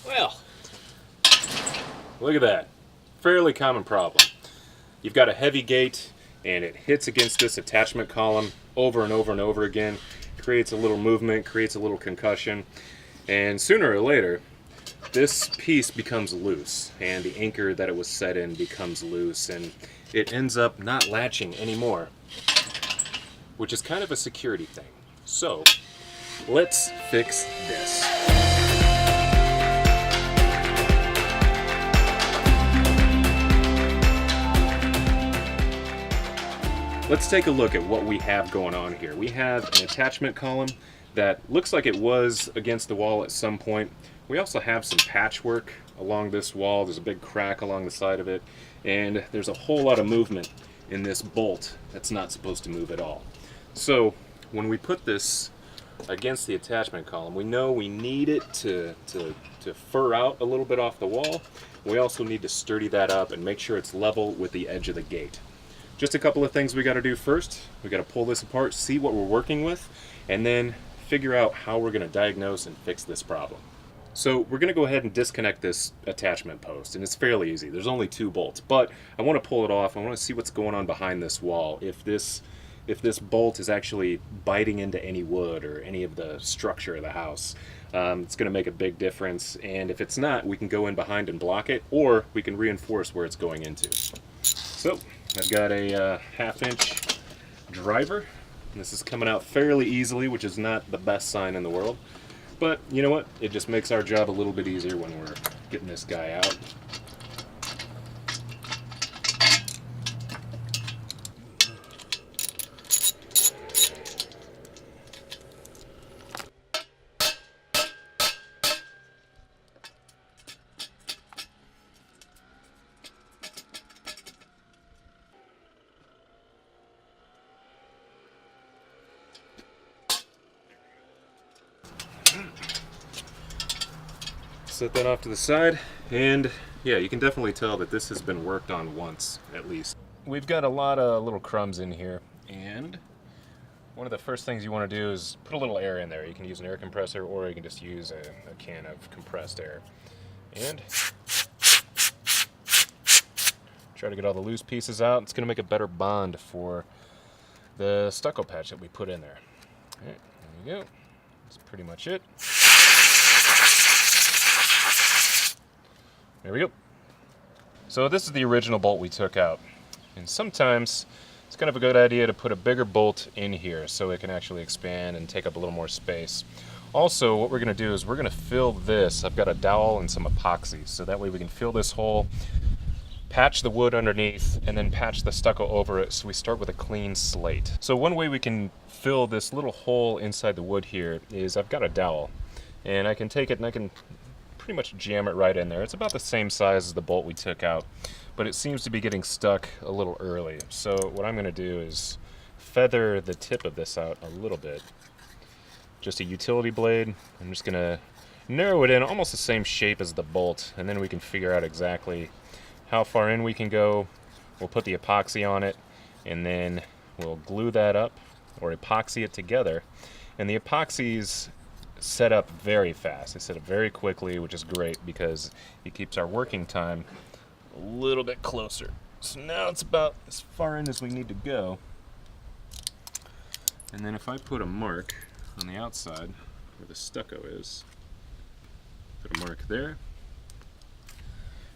Well, look at that. Fairly common problem. You've got a heavy gate and it hits against this attachment column over and over and over again, creates a little movement, creates a little concussion, and sooner or later this piece becomes loose and the anchor that it was set in becomes loose and it ends up not latching anymore, which is kind of a security thing. So let's fix this. Let's take a look at what we have going on here. We have an attachment column that looks like it was against the wall at some point. We also have some patchwork along this wall. There's a big crack along the side of it, and there's a whole lot of movement in this bolt that's not supposed to move at all. So when we put this against the attachment column, we know we need it to fur out a little bit off the wall. We also need to sturdy that up and make sure it's level with the edge of the gate. Just a couple of things we got to do first. We got to pull this apart, see what we're working with, and then figure out how we're going to diagnose and fix this problem. So we're going to go ahead and disconnect this attachment post, and it's fairly easy. There's only 2 bolts, but I want to pull it off. I want to see what's going on behind this wall. If this bolt is actually biting into any wood or any of the structure of the house, it's going to make a big difference. And if it's not, we can go in behind and block it, or we can reinforce where it's going into. So I've got a 1/2 inch driver. This is coming out fairly easily, which is not the best sign in the world. But you know what? It just makes our job a little bit easier when we're getting this guy out. Set that off to the side, and yeah, you can definitely tell that this has been worked on once at least. We've got a lot of little crumbs in here, and one of the first things you want to do is put a little air in there. You can use an air compressor, or you can just use a can of compressed air, and try to get all the loose pieces out. It's going to make a better bond for the stucco patch that we put in there. All right, there you go. That's pretty much it. There we go. So this is the original bolt we took out. And sometimes it's kind of a good idea to put a bigger bolt in here so it can actually expand and take up a little more space. Also, what we're going to do is we're going to fill this. I've got a dowel and some epoxy, so that way we can fill this hole, patch the wood underneath, and then patch the stucco over it so we start with a clean slate. So one way we can fill this little hole inside the wood here is I've got a dowel, and I can take it and I can pretty much jam it right in there. It's about the same size as the bolt we took out, but it seems to be getting stuck a little early. So what I'm going to do is feather the tip of this out a little bit. Just a utility blade. I'm just going to narrow it in almost the same shape as the bolt, and then we can figure out exactly how far in we can go. We'll put the epoxy on it, and then we'll glue that up or epoxy it together. And the epoxy's set up very fast. They set up very quickly, which is great because it keeps our working time a little bit closer. So now it's about as far in as we need to go. And then if I put a mark on the outside where the stucco is, put a mark there,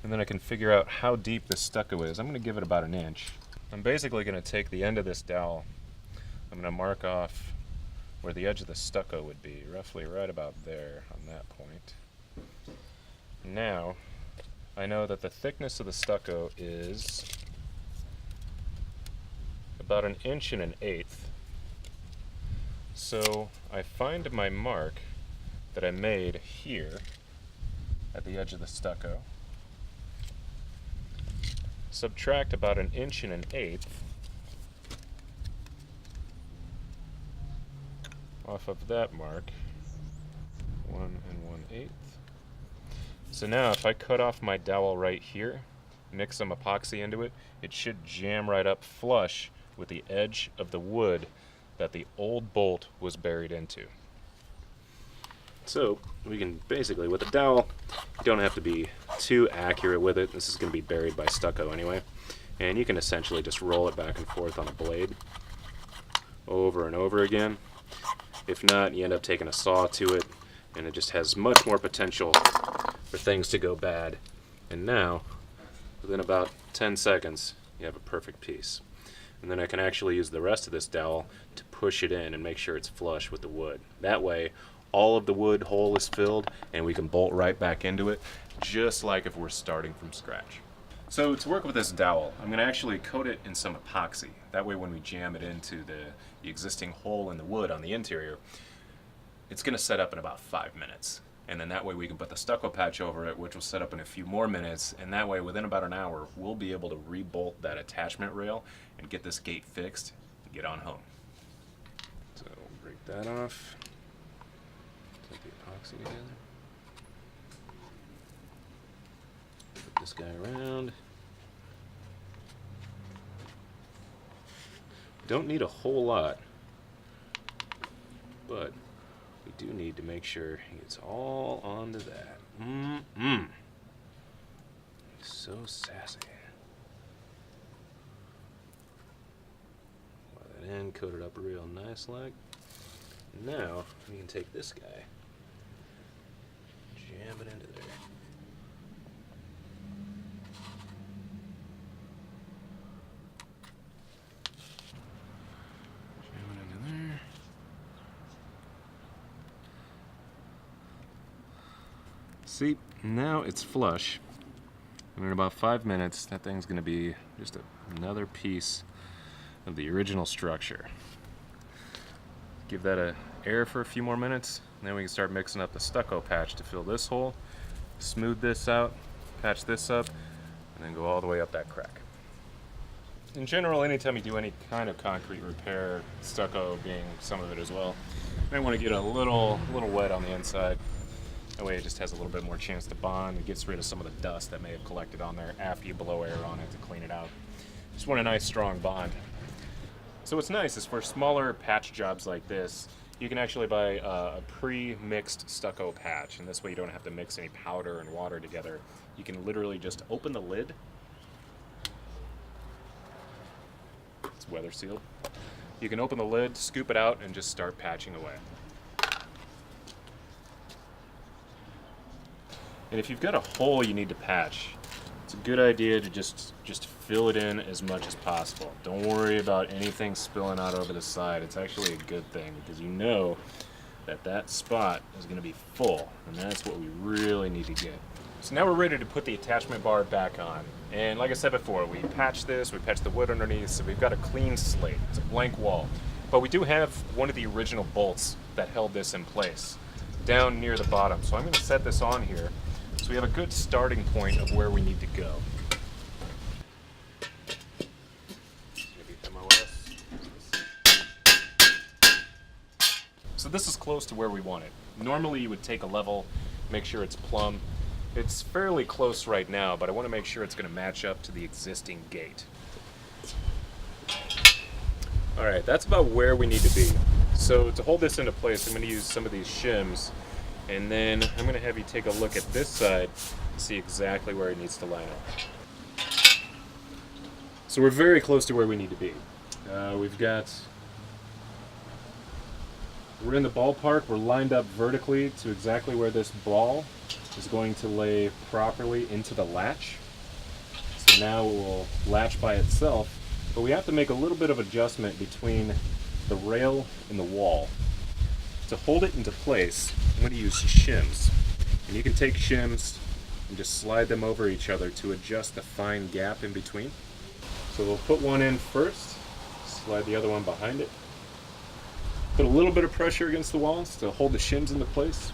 and then I can figure out how deep the stucco is. I'm going to give it about 1 inch. I'm basically going to take the end of this dowel. I'm going to mark off where the edge of the stucco would be, roughly right about there on that point. Now, I know that the thickness of the stucco is about 1 1/8 inches. So I find my mark that I made here at the edge of the stucco, subtract about 1 1/8 inches off of that mark, 1 1/8. So now if I cut off my dowel right here, mix some epoxy into it, it should jam right up flush with the edge of the wood that the old bolt was buried into. So we can basically, with the dowel, You don't have to be too accurate with it. This is going to be buried by stucco anyway. And you can essentially just roll it back and forth on a blade over and over again. If not, you end up taking a saw to it, and it just has much more potential for things to go bad. And now, within about 10 seconds, you have a perfect piece. And then I can actually use the rest of this dowel to push it in and make sure it's flush with the wood. That way, all of the wood hole is filled, and we can bolt right back into it, just like if we're starting from scratch. So to work with this dowel, I'm going to actually coat it in some epoxy. That way when we jam it into the existing hole in the wood on the interior, it's going to set up in about 5 minutes. And then that way we can put the stucco patch over it, which will set up in a few more minutes, and that way within about an hour we'll be able to re-bolt that attachment rail and get this gate fixed and get on home. So we'll break that off. Take the epoxy together. Put this guy around. Don't need a whole lot, but we do need to make sure it's all onto that. So sassy. Slide that in, coat it up real nice like. Now we can take this guy, jam it into there. See, now it's flush, and in about 5 minutes that thing's going to be just another piece of the original structure. Give that a air for a few more minutes, and then we can start mixing up the stucco patch to fill this hole, smooth this out, patch this up, and then go all the way up that crack. In general, anytime you do any kind of concrete repair, stucco being some of it as well, you might want to get a little wet on the inside. That way it just has a little bit more chance to bond. It gets rid of some of the dust that may have collected on there after you blow air on it to clean it out. Just want a nice strong bond. So what's nice is for smaller patch jobs like this, you can actually buy a pre-mixed stucco patch, and this way you don't have to mix any powder and water together. You can literally just open the lid. It's weather sealed. You can open the lid, scoop it out, and just start patching away. And if you've got a hole you need to patch, it's a good idea to just fill it in as much as possible. Don't worry about anything spilling out over the side. It's actually a good thing because you know that that spot is going to be full, and that's what we really need to get. So now we're ready to put the attachment bar back on. And like I said before, we patched this, we patched the wood underneath, so we've got a clean slate. It's a blank wall. But we do have one of the original bolts that held this in place down near the bottom. So I'm going to set this on here. So we have a good starting point of where we need to go. So this is close to where we want it. Normally you would take a level, make sure it's plumb. It's fairly close right now, but I want to make sure it's going to match up to the existing gate. Alright, that's about where we need to be. So to hold this into place, I'm going to use some of these shims. And then I'm going to have you take a look at this side and see exactly where it needs to line up. So we're very close to where we need to be. We're in the ballpark. We're lined up vertically to exactly where this ball is going to lay properly into the latch. So now it will latch by itself, but we have to make a little bit of adjustment between the rail and the wall. To hold it into place, I'm going to use shims. And you can take shims and just slide them over each other to adjust the fine gap in between. So we'll put one in first, slide the other one behind it. Put a little bit of pressure against the walls to hold the shims into place.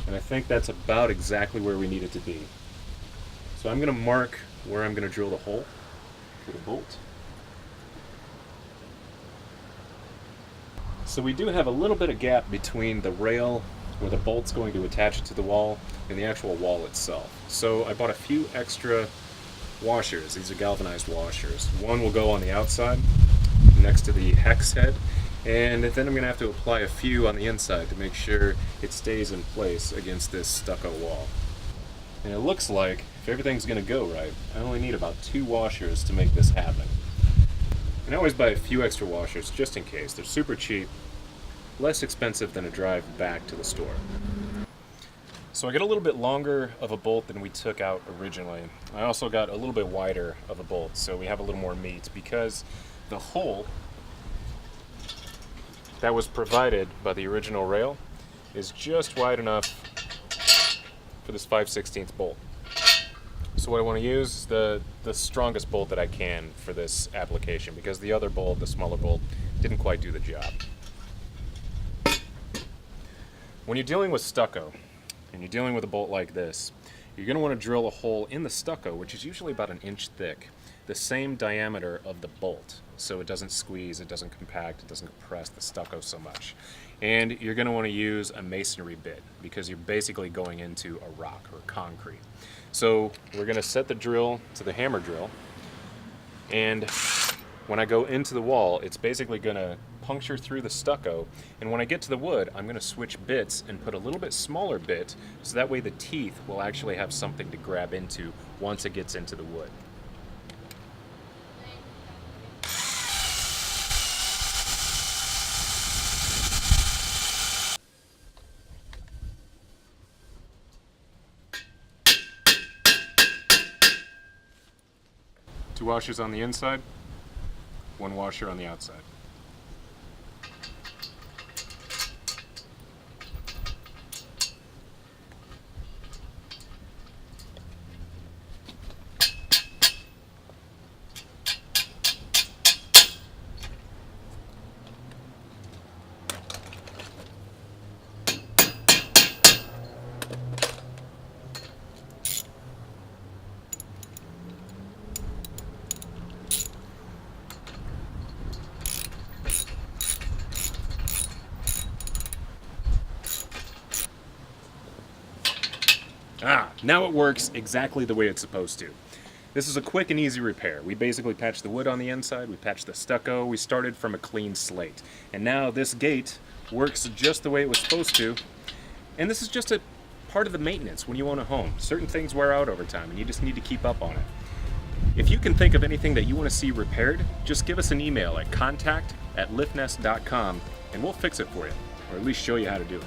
And I think that's about exactly where we need it to be. So I'm going to mark where I'm going to drill the hole for the bolt. So we do have a little bit of gap between the rail where the bolt's going to attach it to the wall and the actual wall itself. So I bought a few extra washers. These are galvanized washers. One will go on the outside next to the hex head, And then I'm going to have to apply a few on the inside to make sure it stays in place against this stucco wall. And it looks like, if everything's going to go right, I only need about 2 washers to make this happen. And I always buy a few extra washers just in case. They're super cheap, less expensive than a drive back to the store. So I got a little bit longer of a bolt than we took out originally. I also got a little bit wider of a bolt, so we have a little more meat, because the hole that was provided by the original rail is just wide enough for this 5/16 bolt. So what I want to use is the strongest bolt that I can for this application, because the other bolt, the smaller bolt, didn't quite do the job. When you're dealing with stucco, and you're dealing with a bolt like this, you're going to want to drill a hole in the stucco, which is usually about 1 inch thick, the same diameter of the bolt, so it doesn't squeeze, it doesn't compact, it doesn't compress the stucco so much. And you're going to want to use a masonry bit, because you're basically going into a rock or concrete. So we're going to set the drill to the hammer drill, and when I go into the wall, it's basically going to puncture through the stucco, and when I get to the wood, I'm going to switch bits and put a little bit smaller bit, so that way the teeth will actually have something to grab into once it gets into the wood. Two washers on the inside, 1 washer on the outside. Now it works exactly the way it's supposed to. This is a quick and easy repair. We basically patched the wood on the inside, we patched the stucco, we started from a clean slate. And now this gate works just the way it was supposed to. And this is just a part of the maintenance when you own a home. Certain things wear out over time and you just need to keep up on it. If you can think of anything that you want to see repaired, just give us an email at contact@liftnest.com and we'll fix it for you, or at least show you how to do it.